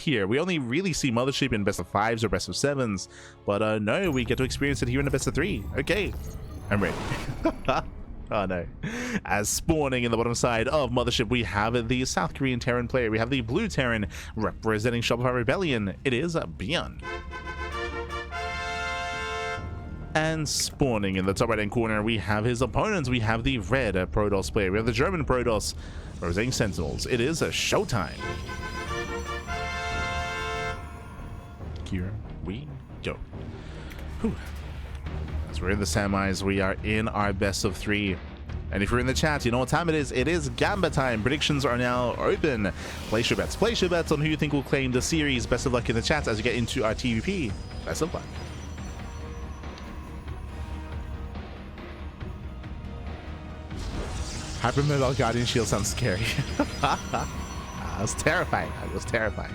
here. We only really see Mothership in best of 5s or best of 7s, but no, we get to experience it here in the best of 3. Okay, I'm ready. Oh no. As spawning in the bottom side of Mothership, we have the South Korean Terran player. We have the blue Terran representing Shopify Rebellion. It is ByuN. And spawning in the top right hand corner, we have his opponents. We have the red Protoss player. We have the German Protoss representing Sentinels. It is ShoWTimE. Here we go. Whew. As we're in the semis, we are in our best of 3. And if you're in the chat, you know what time it is. It is Gamba time. Predictions are now open. Place your bets. Place your bets on who you think will claim the series. Best of luck in the chat as we get into our TvP. Best of luck. Hypermetal Guardian Shield sounds scary. That was terrifying. That was terrifying.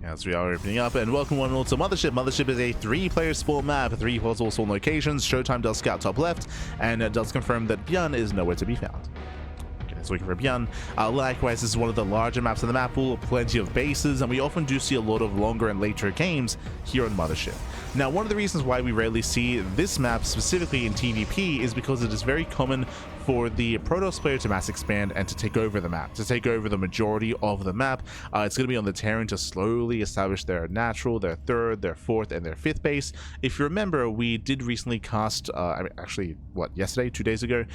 As we are opening up, and welcome one and all to Mothership. Mothership is a 3-player spawn map, 3 possible spawn locations. ShoWTimE does scout top left, and it does confirm that ByuN is nowhere to be found. It's looking for ByuN. Likewise, this is one of the larger maps on the map pool, plenty of bases, and we often do see a lot of longer and later games here on Mothership. Now, one of the reasons why we rarely see this map specifically in TvP is because it is very common for the Protoss player to mass expand and to take over the map, to take over the majority of the map. It's going to be on the Terran to slowly establish their natural, their 3rd, their 4th, and their 5th base. If you remember, we did recently cast, actually, what, yesterday, 2 days ago,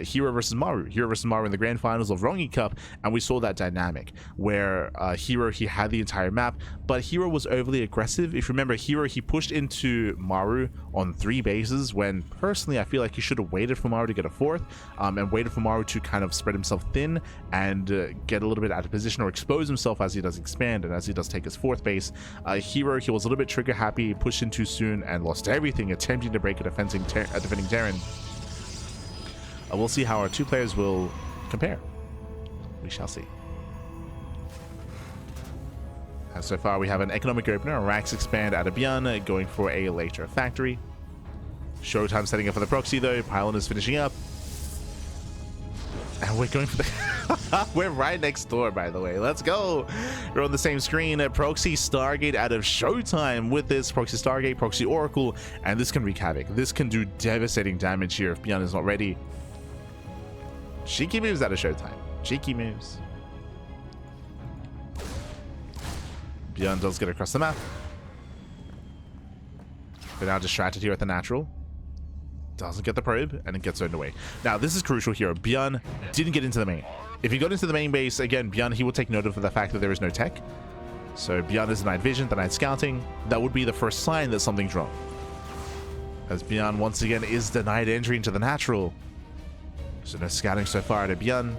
Hero versus Maru in the grand finals of Rongi Cup, and we saw that dynamic where Hero, he had the entire map, but Hero was overly aggressive. If you remember, Hero, he pushed into Maru on 3 bases when personally I feel like he should have waited for Maru to get a 4th, and waited for Maru to kind of spread himself thin and get a little bit out of position or expose himself as he does expand and as he does take his 4th base. Hero, he was a little bit trigger happy, pushed in too soon, and lost everything attempting to break a defending Terran. We'll see how our 2 players will compare. We shall see. As so far, we have an economic opener, a Rax expand out of ByuN, going for a later factory. ShoWTimE setting up for the proxy though. Pylon is finishing up. And we're going for the... We're right next door, by the way. Let's go. We're on the same screen. Proxy Stargate out of ShoWTimE with this Proxy Stargate, Proxy Oracle, and this can wreak havoc. This can do devastating damage here if ByuN is not ready. Cheeky moves out of ShoWTimE. Cheeky moves. ByuN does get across the map. They're now distracted here at the natural. Doesn't get the probe, and it gets zoned away. Now, this is crucial here. ByuN didn't get into the main. If he got into the main base, again, ByuN, he will take note of the fact that there is no tech. So ByuN is denied vision, denied scouting. That would be the first sign that something's wrong. As ByuN, once again, is denied entry into the natural. So no scouting so far to ByuN.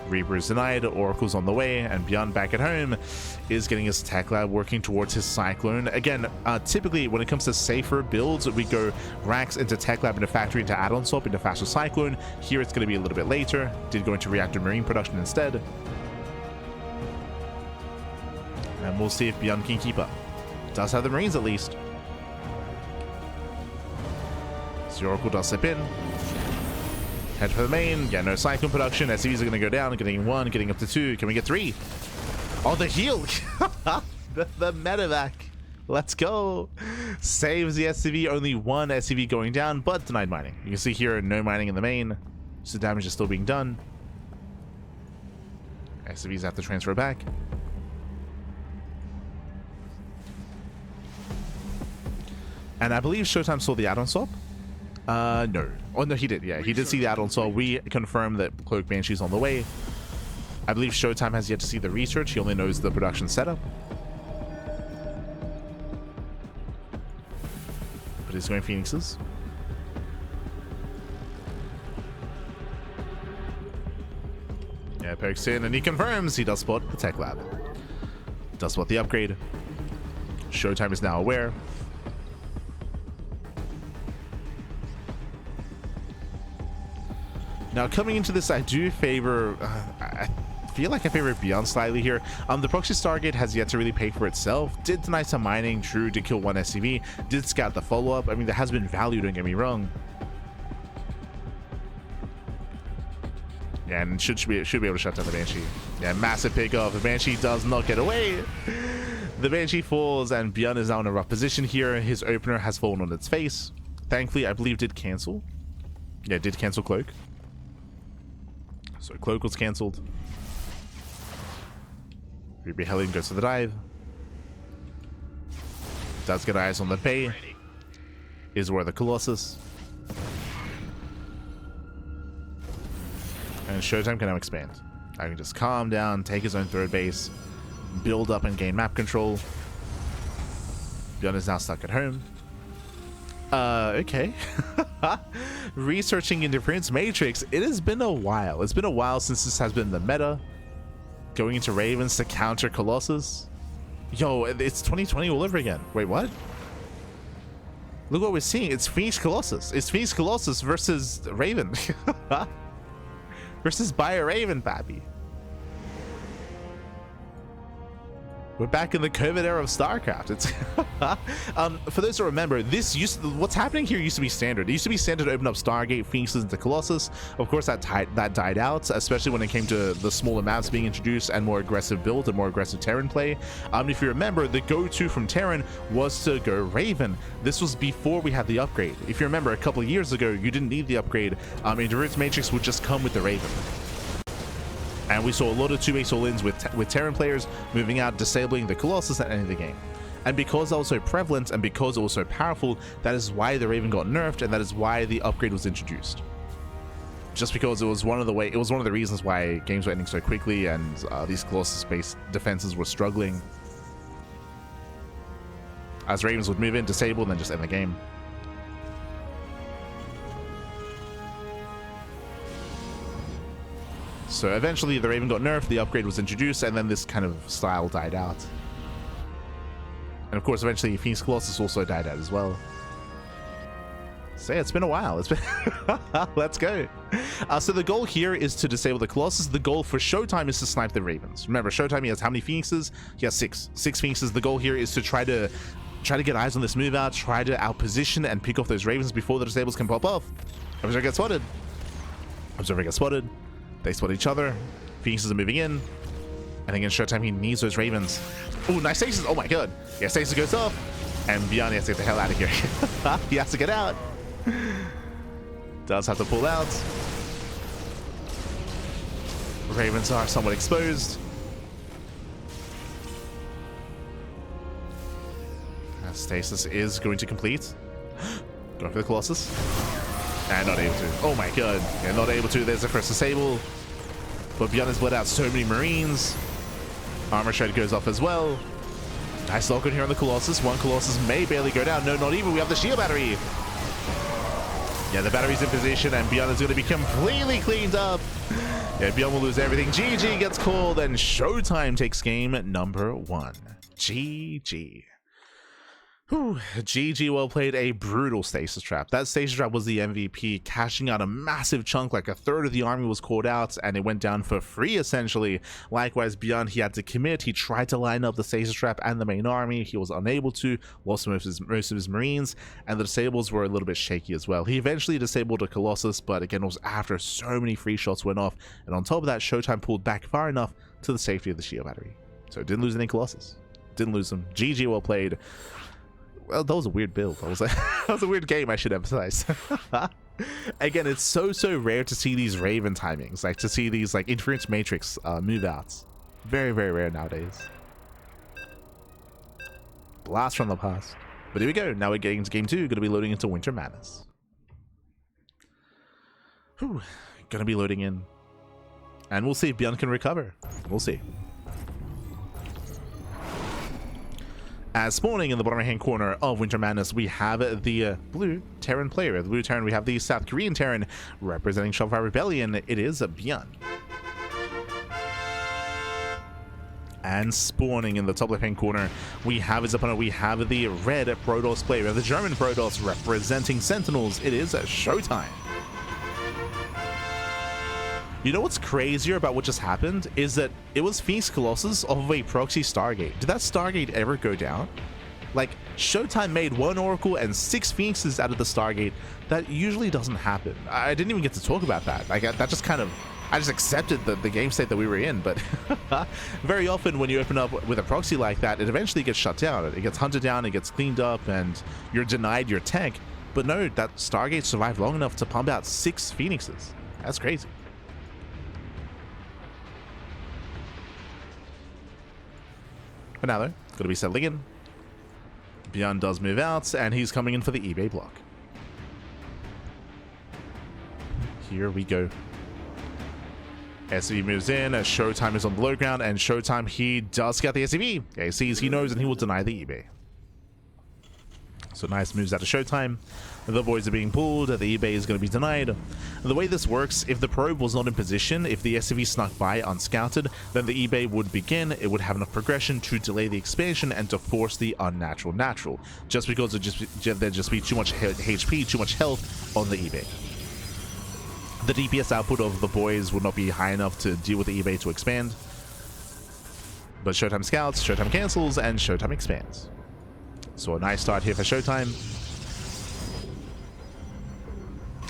Reaper is denied, Oracle's on the way, and ByuN back at home is getting his tech lab working towards his Cyclone. Again, typically when it comes to safer builds, we go Rax into tech lab, into factory, into add-on swap, into faster Cyclone. Here it's going to be a little bit later. Did go into reactor marine production instead. And we'll see if ByuN can keep up. Does have the marines at least. So Oracle does slip in. Head for the main. Yeah, no Cyclone production. SCVs are going to go down. Getting 1, getting up to 2. Can we get 3? Oh, the heal. the medevac. Let's go. Saves the SCV. Only 1 SCV going down, but denied mining. You can see here, no mining in the main. So damage is still being done. SCVs have to transfer back. And I believe ShoWTimE saw the add-on swap. No. Oh, no, he did. Yeah, he did see the add-on swap. We confirmed that Cloak Banshee's on the way. I believe ShoWTimE has yet to see the research. He only knows the production setup. But he's going Phoenixes. Yeah, pokes in and he confirms he does spot the tech lab. Does spot the upgrade. ShoWTimE is now aware. Now, coming into this, I do favor feel like I favor ByuN slightly here. The proxy Stargate has yet to really pay for itself. Did deny some mining, true, did kill one SCV, did scout the follow-up. I mean, there has been value, don't get me wrong. Yeah, and should be able to shut down the Banshee. Yeah, massive pickoff. The Banshee does not get away. The Banshee falls, and ByuN is now in a rough position here. His opener has fallen on its face. Thankfully, I believe did cancel. Yeah, did cancel Cloak. So Cloak was cancelled. Ruby Hellion goes to the dive. Does get eyes on the Bay. Is where the Colossus. And ShoWTimE can now expand. I can just calm down, take his own third base, build up and gain map control. ByuN is now stuck at home. Okay. Researching Interference Matrix. It has been a while. It's been a while since this has been the meta. Going into Ravens to counter Colossus. Yo, it's 2020 all over again. Wait, what? Look what we're seeing. It's Phoenix Colossus. It's Phoenix Colossus versus Raven. Versus ByuN, pappy. We're back in the COVID era of StarCraft. It's for those who remember, what's happening here used to be standard. It used to be standard to open up Stargate, Phoenixes into Colossus. Of course, that died out, especially when it came to the smaller maps being introduced and more aggressive build and more aggressive Terran play. If you remember, the go-to from Terran was to go Raven. This was before we had the upgrade. If you remember, a couple of years ago, you didn't need the upgrade. Interference Matrix would just come with the Raven. And we saw a lot of 2-base all-ins with Terran players moving out, disabling the Colossus at the end of the game. And because that was so prevalent and because it was so powerful, that is why the Raven got nerfed, and that is why the upgrade was introduced. Just because it was one of the reasons why games were ending so quickly and these Colossus-based defenses were struggling. As Ravens would move in, disable, and then just end the game. So eventually the Raven got nerfed, the upgrade was introduced, and then this kind of style died out. And of course, eventually Phoenix Colossus also died out as well. So yeah, it's been a while. It's been let's go. So the goal here is to disable the Colossus. The goal for ShoWTimE is to snipe the Ravens. Remember, ShoWTimE, he has how many Phoenixes? He has six Phoenixes. The goal here is to try to get eyes on this move out, try to outposition and pick off those Ravens before the disables can pop off. Observer gets spotted. Observer gets spotted. They spot each other. Phoenixes are moving in. I think in ShoWTimE he needs those Ravens. Oh, nice stasis. Oh my god. Yeah, stasis goes off. And ByuN has to get the hell out of here. He has to get out. Does have to pull out. Ravens are somewhat exposed. Stasis is going to complete. Going for the Colossus. And not able to. Oh my god. Yeah, not able to. There's the first disable. But ByuN has bled out so many Marines. Armor shred goes off as well. Nice lock on here on the Colossus. One Colossus may barely go down. No, not even. We have the shield battery. Yeah, the battery's in position and ByuN is going to be completely cleaned up. Yeah, ByuN will lose everything. GG gets called and ShoWTimE takes game number 1. GG. Whew. GG, well played. A brutal stasis trap. That stasis trap was the MVP, cashing out a massive chunk. Like a third of the army was called out and it went down for free essentially. Likewise, ByuN, he had to commit. He tried to line up the stasis trap and the main army. He was unable to, lost most of his Marines, and the disables were a little bit shaky as well. He eventually disabled a Colossus, but again, it was after so many free shots went off, and on top of that, ShoWTimE pulled back far enough to the safety of the shield battery. So didn't lose any Colossus. Didn't lose them. GG, well played. Well, that was a weird build. That was a weird game, I should emphasize. Again, it's so rare to see these Raven timings, like to see these like Interference Matrix move outs. Very rare nowadays. Blast from the past. But here we go. Now we're getting into game 2. Going to be loading into Winter Madness. Whew. Going to be loading in. And we'll see if ByuN can recover. We'll see. As spawning in the bottom right hand corner of Winter Madness, we have the blue Terran player. The blue Terran, we have the South Korean Terran representing Shopify Rebellion. It is ByuN. And spawning in the top left hand corner, we have his opponent. We have the red Protoss player. We have the German Protoss representing Sentinels. It is ShoWTimE. You know what's crazier about what just happened is that it was Phoenix Colossus off of a proxy Stargate. Did that Stargate ever go down? Like, ShoWTimE made 1 Oracle and 6 Phoenixes out of the Stargate. That usually doesn't happen. I didn't even get to talk about that. Like, that just kind of, I just accepted the game state that we were in. But very often when you open up with a proxy like that, it eventually gets shut down. It gets hunted down, it gets cleaned up, and you're denied your tech. But no, that Stargate survived long enough to pump out 6 Phoenixes. That's crazy. But now though, got to be settling in. ByuN does move out, and he's coming in for the eBay block. Here we go. SCV moves in as ShoWTimE is on the low ground, and ShoWTimE, he does get the SCV. Yeah, he sees, he knows, and he will deny the eBay. So nice moves out of ShoWTimE. The boys are being pulled. The eBay is going to be denied. And the way this works, if the probe was not in position, if the SCV snuck by unscouted, then the eBay would begin. It would have enough progression to delay the expansion and to force the unnatural natural. Just because there'd just be too much HP, too much health on the eBay. The DPS output of the boys would not be high enough to deal with the eBay to expand. But ShoWTimE scouts, ShoWTimE cancels, and ShoWTimE expands. So a nice start here for ShoWTimE.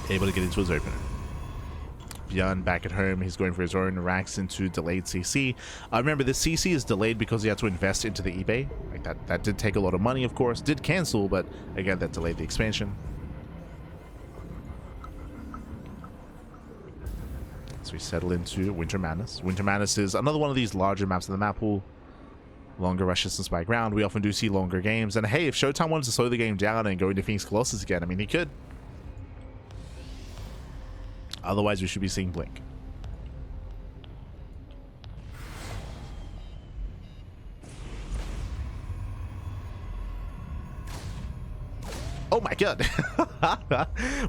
Able to get into his opener. ByuN back at home. He's going for his own racks into delayed CC. Remember, this CC is delayed because he had to invest into the eBay. Like that did take a lot of money, of course. Did cancel, but again, that delayed the expansion. So we settle into Winter Madness. Winter Madness is another one of these larger maps in the map pool. Longer rush distance by ground. We often do see longer games. And hey, if ShoWTimE wanted to slow the game down and go into Phoenix Colossus again, I mean, he could. Otherwise, we should be seeing Blink. Oh my god.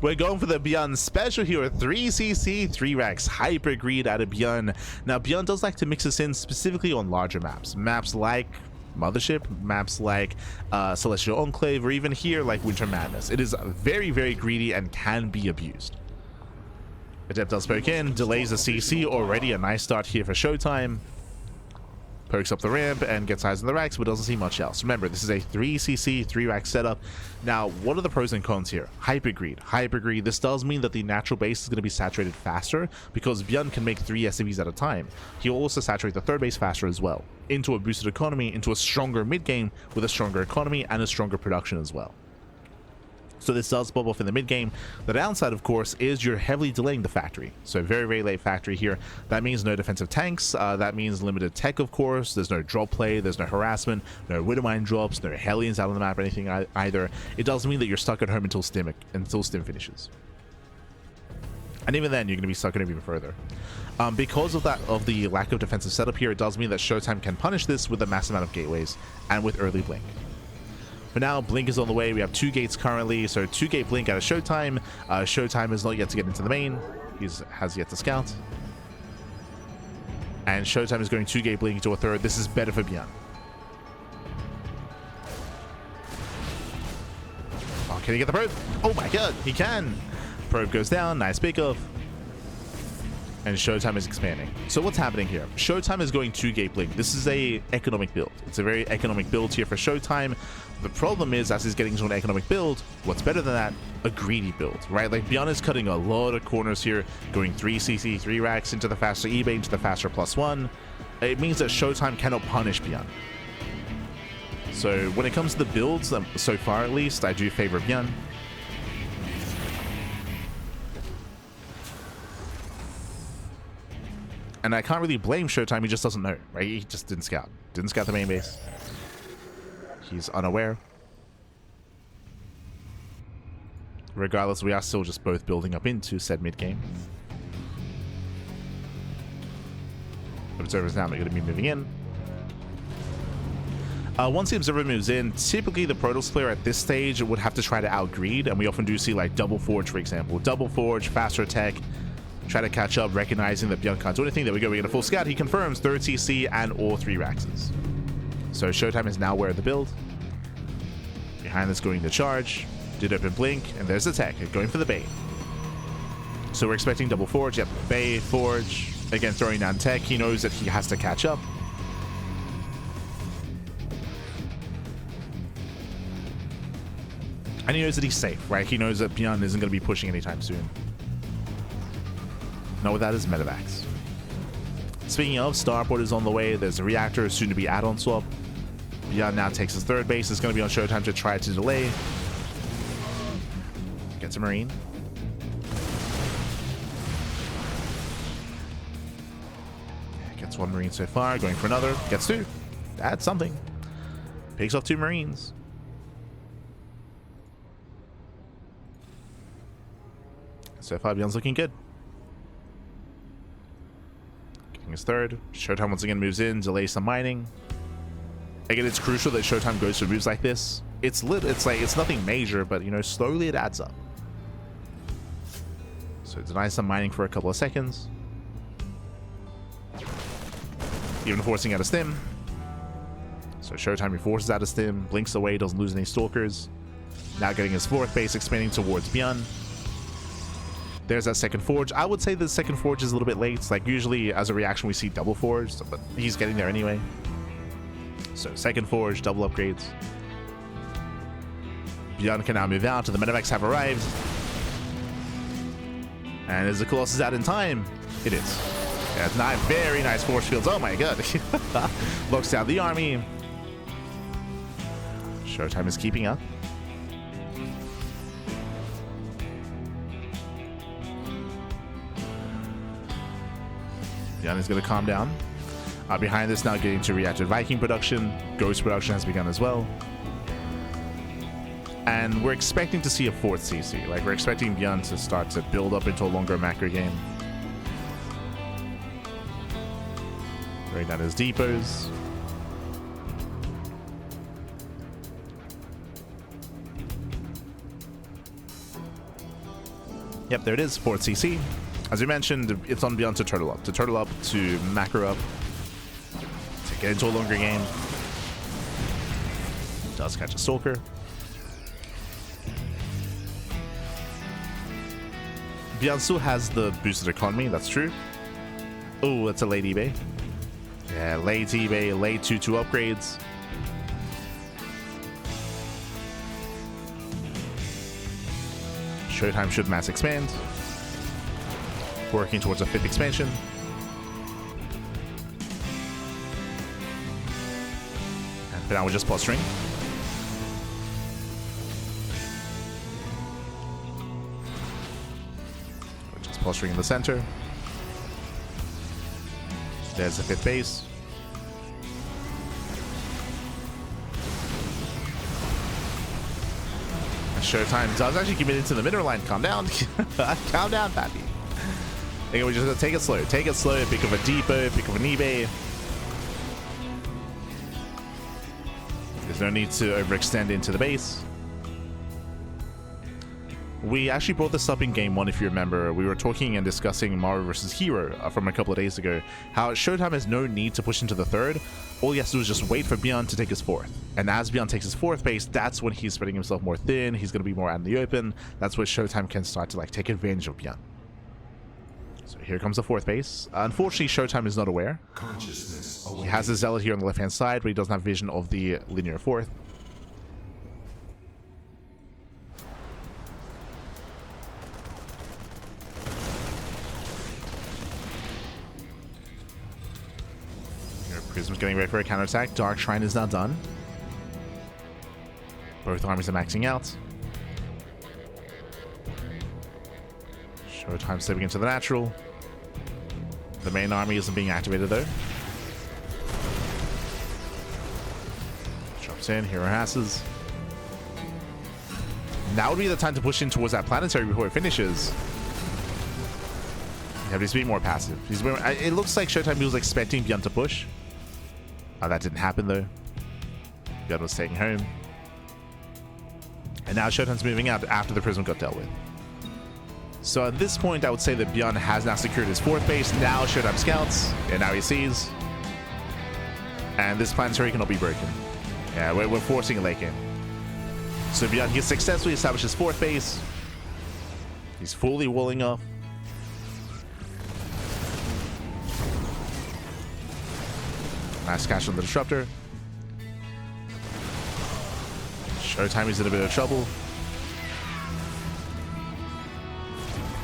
We're going for the ByuN special here. 3cc, 3 racks, hyper greed out of ByuN. Now, ByuN does like to mix this in specifically on larger maps. Maps like Mothership, maps like Celestial Enclave, or even here like Winter Madness. It is very, very greedy and can be abused. Adept does poke in, delays the CC. Already a nice start here for ShoWTimE. Pokes up the ramp and gets eyes on the racks, but doesn't see much else. Remember, this is a 3cc, 3 rack setup. Now, what are the pros and cons here? Hyper greed. Hyper greed. This does mean that the natural base is going to be saturated faster because ByuN can make 3 SCVs at a time. He'll also saturate the third base faster as well, into a boosted economy, into a stronger mid game with a stronger economy and a stronger production as well. So this does bob off in the mid game. The downside, of course, is you're heavily delaying the factory. So very, very late factory here. That means no defensive tanks. That means limited tech, of course. There's no drop play. There's no harassment. No Widowmine drops. No Hellions out on the map or anything either. It does mean that you're stuck at home until Stim finishes. And even then, you're going to be stuck at home even further. Because of the lack of defensive setup here, it does mean that ShoWTimE can punish this with a massive amount of gateways and with early Blink. For now, Blink is on the way. We have 2 gates currently, so 2 gate Blink out of ShoWTimE. ShoWTimE is not yet to get into the main. He has yet to scout. And ShoWTimE is going 2 gate Blink into a third. This is better for ByuN. Oh, can he get the probe? Oh my god, he can! Probe goes down, nice pickoff. And ShoWTimE is expanding. So what's happening here? ShoWTimE is going 2 gate Blink. This is a economic build. It's a very economic build here for ShoWTimE. The problem is, as he's getting into an economic build, what's better than that? A greedy build, right? Like, ByuN is cutting a lot of corners here, going 3cc, 3 racks into the faster eBay, into the faster +1. It means that ShoWTimE cannot punish ByuN. So when it comes to the builds, so far at least, I do favor ByuN. And I can't really blame ShoWTimE, he just doesn't know, right? He just didn't scout. Didn't scout the main base. He's unaware. Regardless, we are still just both building up into said mid-game. Observer's now going to be moving in. Once the Observer moves in, typically the Protoss player at this stage would have to try to outgreed, and we often do see like Double Forge, for example. Double Forge, faster attack, try to catch up, recognizing that ByuN can't do anything. There we go, we get a full scout. He confirms 3rd CC and all 3 Raxes. So ShoWTimE is now aware of the build. Behind this going to charge. Did open Blink, and there's the tech going for the bait. So we're expecting double forge. Yep, Bay, forge. Again, throwing down tech. He knows that he has to catch up. And he knows that he's safe, right? He knows that ByuN isn't going to be pushing anytime soon. Not without his medevacs. Speaking of, Starport is on the way. There's a reactor, soon to be add-on swap. ByuN now takes his third base. It's going to be on ShoWTimE to try to delay. Gets a Marine. Gets one Marine so far. Going for another. Gets two. That's something. Picks off two Marines. So far, ByuN's looking good. Getting his third. ShoWTimE once again moves in, delays some mining. Again, it's crucial that ShoWTimE goes for moves like this. It's lit. It's like it's nothing major, but you know, slowly it adds up. So it denies some mining for a couple of seconds. Even forcing out a stim. So ShoWTimE forces out a stim, blinks away, doesn't lose any stalkers. Now getting his fourth base, expanding towards ByuN. There's that second forge. I would say the second forge is a little bit late. It's like usually as a reaction we see double forge, but he's getting there anyway. So second forge, double upgrades. ByuN can now move out. The medevacs have arrived. And is the Colossus out in time? It is. Yeah, it's not very nice force fields. Oh my god. Looks down the army. ShoWTimE is keeping up. ByuN is going to calm down. Behind this now getting to reactive Viking production. Ghost production has begun as well. And we're expecting to see a fourth CC. Like, we're expecting ByuN to start to build up into a longer macro game. Throwing down his depots. Yep, there it is, fourth CC. As we mentioned, it's on ByuN to turtle up. To turtle up, to macro up. To get into a longer game. Does catch a stalker. ByuN still has the boosted economy, that's true. Oh, that's a late eBay. Yeah, late eBay, late 2-2 upgrades. ShoWTimE should mass expand. Working towards a fifth expansion. And for now, we're just posturing. We're just posturing in the center. There's the fifth base. And ShoWTimE does actually commit into the middle line. Calm down. Calm down, Pappy. Okay, we're just gonna take it slow. Take it slow. Pick up a depot. Pick up an eBay. There's no need to overextend into the base. We actually brought this up in game one, if you remember. We were talking and discussing Mario vs. Hero from a couple of days ago. How ShoWTimE has no need to push into the third. All he has to do is just wait for ByuN to take his fourth. And as ByuN takes his fourth base, that's when he's spreading himself more thin. He's going to be more out in the open. That's where ShoWTimE can start to like take advantage of ByuN. So here comes the fourth base. Unfortunately, ShoWTimE is not aware. He has his Zealot here on the left-hand side, but he doesn't have vision of the linear fourth. Prism's getting ready for a counterattack. Dark Shrine is now done. Both armies are maxing out. ShoWTimE stepping into the natural. The main army isn't being activated though. Drops in, hero hasses. Now would be the time to push in towards that planetary before it finishes. Yeah, but he's being more passive. It looks like ShoWTimE was expecting ByuN to push. That didn't happen though. ByuN was staying home. And now ShoWTimE's moving out after the Prism got dealt with. So at this point, I would say that ByuN has now secured his fourth base. Now ShoWTimE scouts. And now he sees. And this planetary cannot be broken. Yeah, we're forcing a late game. So ByuN, he successfully established his fourth base. He's fully walling off. Nice catch on the disruptor. ShoWTimE is in a bit of trouble.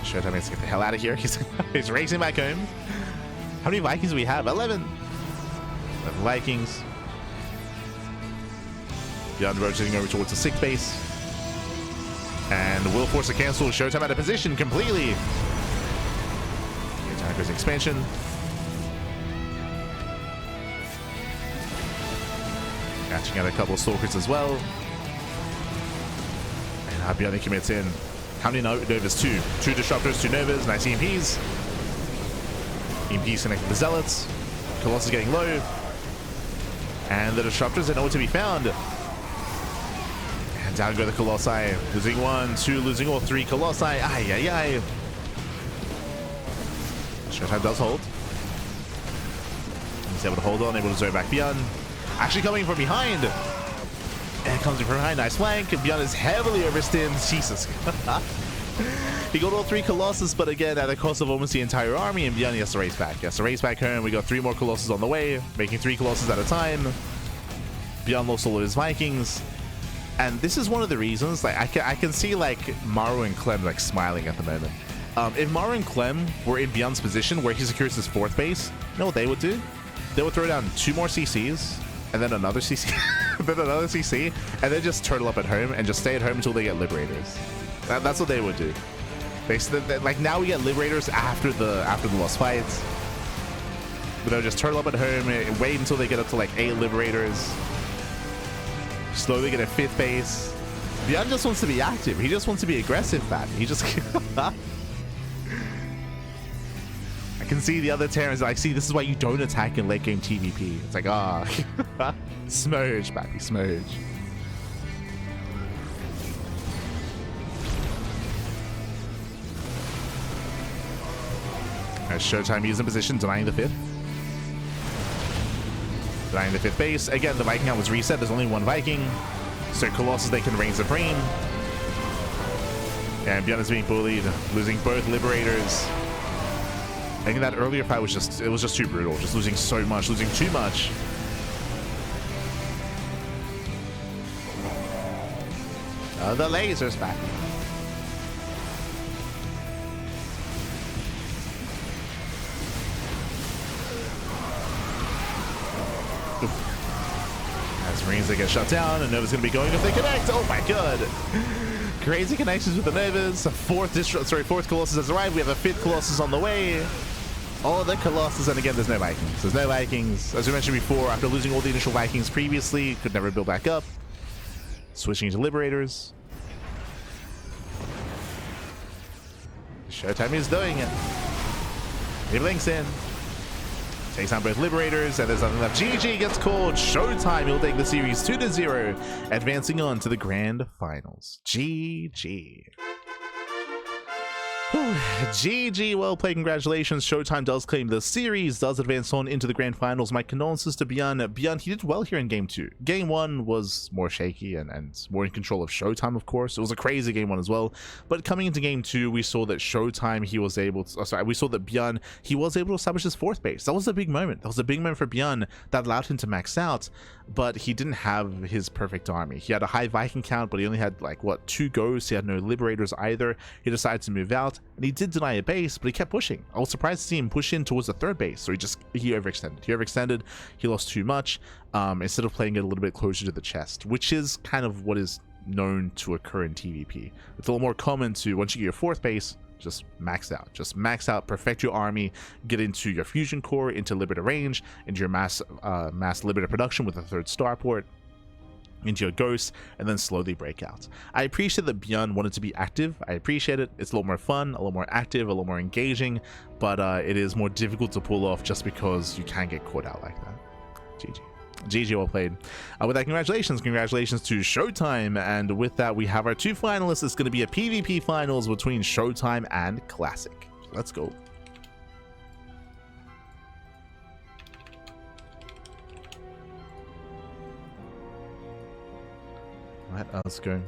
ShoWTimE needs to get the hell out of here. He's racing back home. How many Vikings do we have? 11. 11 Vikings. ByuN rotating over towards the 6th base. And will force a cancel. ShoWTimE out of position completely. Time goes expansion. Catching out a couple of stalkers as well. And ByuN commits in. How many Novas? 2. 2 disruptors, 2 Novas. Nice EMPs. EMPs connecting the Zealots. Colossus getting low. And the disruptors are nowhere to be found. And down go the Colossi. Losing 1, 2, losing all 3 Colossi. Ay, ay, ay. ShoWTimE does hold. He's able to hold on, able to zone back ByuN. Actually coming from behind. And comes in from behind. Nice flank. ByuN is heavily overstinned. Jesus. He got all 3 Colossus, but again, at the cost of almost the entire army, and ByuN has to race back. He has to race back home. We got 3 more Colossus on the way, making 3 Colossus at a time. ByuN lost all of his Vikings. And this is one of the reasons, like, I can see, like, Maru and Clem, like, smiling at the moment. If Maru and Clem were in ByuN's position where he secures his 4th base, you know what they would do? They would throw down 2 more CCs, and then another CC, then another CC, and then just turtle up at home and just stay at home until they get Liberators. That's what they would do. Like, now we get Liberators after the lost fights. But they'll just turtle up at home and wait until they get up to like 8 Liberators. Slowly get a 5th base. ByuN just wants to be active. He just wants to be aggressive, man. He just... I can see the other Terrans like, see, this is why you don't attack in late game TvP. It's like, ah, smudge, baby, smudge. As ShoWTimE is in position, denying the 5th. Denying the 5th base. Again, the Viking count was reset. There's only 1 Viking. So Colossus, they can reign supreme. And ByuN is being bullied, losing both Liberators. I think that earlier fight was just, it was just too brutal. Just losing so much, losing too much. The laser's back. As Marines, they get shut down, and Nova's going to be going if they connect. Oh my god. Crazy connections with the Novas. 4th Colossus has arrived. We have a 5th Colossus on the way. All the Colossus, and again, there's no Vikings. There's no Vikings. As we mentioned before, after losing all the initial Vikings previously, could never build back up. Switching to Liberators. ShoWTimE is doing it. He blinks in. Takes on both Liberators, and there's nothing left. GG gets called. ShoWTimE will take the series 2-0, advancing on to the grand finals. GG. GG, well played, congratulations. ShoWTimE does claim the series, does advance on into the grand finals. My condolences to ByuN. ByuN, he did well here in game 2. Game 1 was more shaky and more in control of ShoWTimE, of course. It was a crazy game 1 as well. But coming into game 2, we saw that ShoWTimE, he was able to, we saw that ByuN, he was able to establish his 4th base. That was a big moment. That was a big moment for ByuN that allowed him to max out, but he didn't have his perfect army. He had a high Viking count, but he only had, like, what, 2 ghosts. He had no Liberators either. He decided to move out, and he did deny a base, but he kept pushing. I was surprised to see him push in towards the 3rd base, so he overextended. He lost too much, instead of playing it a little bit closer to the chest, which is kind of what is known to occur in TvP. It's a little more common to, once you get your 4th base, just max out, perfect your army, get into your fusion core, into Liberator range, into your mass Liberator production with a 3rd starport, into your ghosts, and then slowly break out. I appreciate that ByuN wanted to be active. I appreciate it. It's a little more fun, a little more active, a little more engaging, but it is more difficult to pull off just because you can get caught out like that. GG, well played. With that, congratulations to ShoWTimE, and with that, we have our 2 finalists. It's going to be a PvP finals between ShoWTimE and Classic. Let's go. Alright, let's go.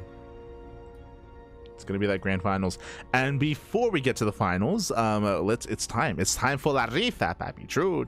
It's gonna be that grand finals, and before we get to the finals, it's time for la rifa, papi. True.